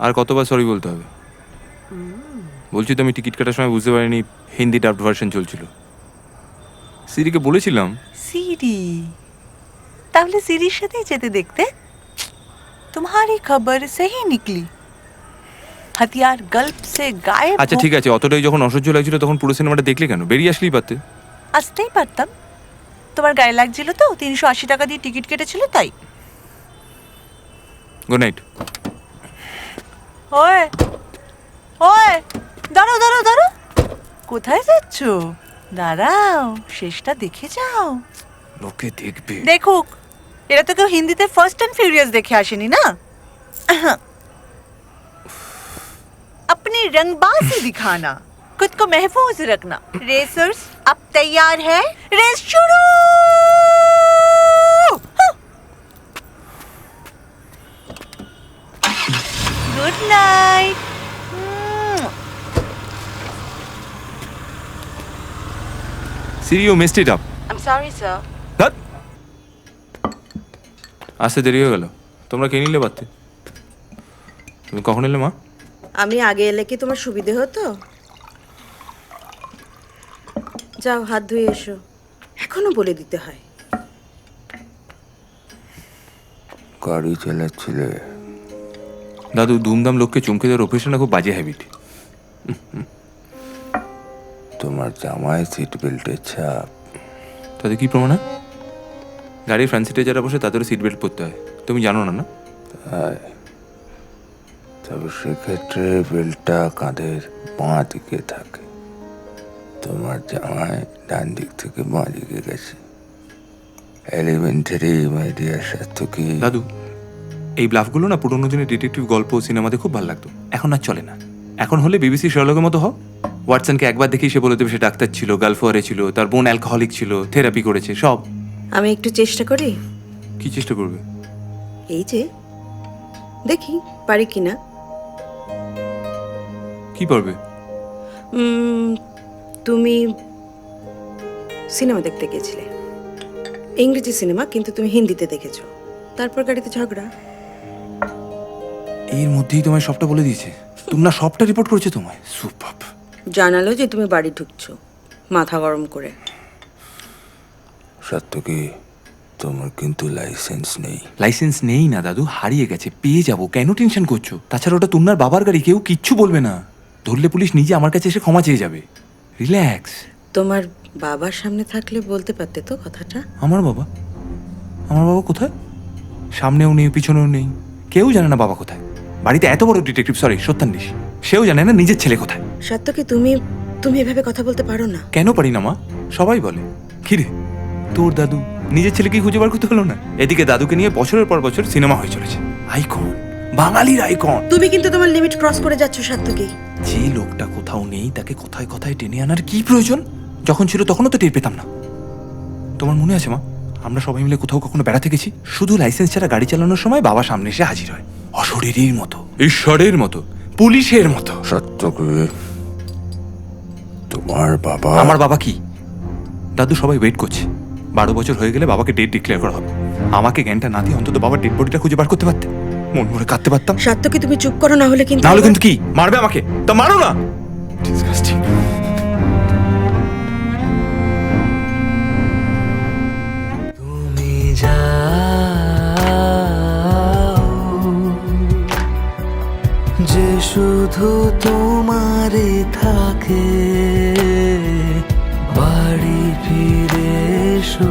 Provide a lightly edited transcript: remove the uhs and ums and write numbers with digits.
আর কতবার সরি বলতে হবে? বলছি তো আমি টিকিট কাটার সময় বুঝতে পারিনি হিন্দি ডাবড ভার্সন চলছিল। সিরিকে বলেছিলাম। সিরি, তাহলে সিরির সাথেই যেতে দেখতে। तुम्हारी खबर सही निकली, हथियार गल्फ से गायब। আচ্ছা ঠিক আছে, অতটাই যখন অসহ্য লাগছিল তখন পুরো সিনেমাটা দেখলে কেন? বেরিয়ে আসলেই পারতে। আসতেই পারতাম, তোমার গায়ে লাগছিল তো। 380 টাকা দিয়ে টিকিট কেটেছিল তাই। Good night. ওয়ে ওয়ে, দাঁড়াও দাঁড়াও দাঁড়াও, কোথায় যাচ্ছ? দাঁড়াও, শেষটা দেখে যাও। লোকে দেখবে। দেখুক, এরা তো কেউ হিন্দিতে ফার্স্ট অ্যান্ড ফিউরিয়াস দেখে আসেনি না। अपनी रंगबाजी दिखाना, खुद को महफूज रखना। रेसर्स अब तैयार है, रेस शुरू। Good night. Siri, oh missed it up. I'm sorry sir। আসতে দেরি হয়ে গেল। তোমরা কে নিলে পারতে। তুমি কখন এলে মা? আমি আগে এলে কি তোমার সুবিধে হতো? যাও হাত ধুয়ে এসো, এখনো বলে দিতে হয়। গাড়ি চালাচ্ছিলে? দাদু, ধুমধাম লোককে চমকে দেওয়ার অভ্যেস না খুব বাজে হ্যাবিট। তোমার জামায় সিট বেল্টের ছাপ। তাতে কি প্রমাণ হয়? গাড়ির ফ্রন্ট সিটে যারা বসে তাদেরও সিট বেল্ট পরতে হয়, তুমি জানো না? না, তাই? তবে সেক্ষেত্রে বেল্টটা কাঁধের বাঁ দিকে থাকে। তোমার জামায় ডান দিক থেকে বাঁ দিকে গেছে। Elementary my dear Sarthaki. দাদু, এই ব্লাফগুলো না পুরোনো দিনের ডিটেকটিভ গল্প সিনেমাতে খুব ভালো লাগতো। এখন আর চলে না। এখন হলে বিবিসি শার্লকের মতো হও। ওয়াটসনকে একবার দেখেই সে বলে দেবে সে ডাক্তার ছিল, গার্লফোয়ারে ছিল, তার বোন অ্যালকোহলিক ছিল, থেরাপি করেছে, সব। আমি একটু চেষ্টা করি। কি চেষ্টা করবে? এই যে দেখি পারি কিনা। কি পারবে? তুমি সিনেমা দেখতে গেছিলে, ইংরেজি সিনেমা, কিন্তু তুমি হিন্দিতে দেখেছো। তারপর গাড়িতে ঝগড়া। এর মধ্যেই তোমায় সবটা বলে দিয়েছে। তুমি না সবটা রিপোর্ট করেছে তোমায়। সুপার। জানালো যে তুমি বাড়ি ঢুকছো, মাথা গরম করে। সার্থকী, তোমার কিন্তু লাইসেন্স নেই। লাইসেন্স নেই না দাদু, হারিয়ে গেছে, পেয়ে যাবো। কেন টেনশন করছো? তাছাড়া ওটা তুমনার বাবার গাড়ি, কেউ কিচ্ছু বলবে না। ধরলে পুলিশ নিজে আমার কাছে এসে ক্ষমা চেয়ে যাবে। রিল্যাক্স। তোমার বাবার সামনে থাকলে বলতে পারতে তো কথাটা। আমার বাবা? আমার বাবা কোথায়? সামনেও নেই, পিছনেও নেই, কেউ জানে না বাবা কোথায়। বাড়িতে এত বড় ডিটেকটিভ, সরি সত্যান্বেষ, সেও জানে না নিজের ছেলে কোথায়। সার্থকী, তুমি এভাবে কথা বলতে পারো না। কেন পারি না মা? সবাই বলে। কিরে, তোর দাদু নিজের ছেলেকে খুঁজে বার করতে হলো না? এদিকে দাদুকে নিয়ে বছরের পর বছর সিনেমা হয়ে চলেছে। আইকন, বাঙালির আইকন। তুমি কিন্তু তোমার লিমিট ক্রস করে যাচ্ছ সার্থকী। যে লোকটা কোথাও নেই তাকে কোথায় কোথায় টেনে আনার কি প্রয়োজন? যখন ছিল তখনও তো টের পেতাম না। তোমার মনে আছে মা, আমরা সবাই মিলে কোথাও কখনো বেড়াতে গেছি, শুধু লাইসেন্স ছাড়া গাড়ি চালানোর সময় বাবা সামনে এসে হাজির হয়, অশরীরীর মতো, ঈশ্বরের মতো, পুলিশের মতো। সার্থকী, তোমার বাবা। আমার বাবা কি? দাদু, সবাই ওয়েট করছে। 12 বছর হয়ে গেলে বাবাকে ডেট ডিক্লেয়ার করা হবে। আমাকে জ্ঞানটা না দিয়ে অন্তত বাবার ডেড বডিটা খুঁজে বার করতে পারতে, মন ভরে কাঁদতে পারতাম। সার্থকী, তুমি চুপ করো, না হলে কিন্তু না হলে কিন্তু কি মারবে আমাকে? তা মারো না। Disgusting. তুমি যাও যে শুধু তোমারে থাকে, বাড়ি ফিরে এসো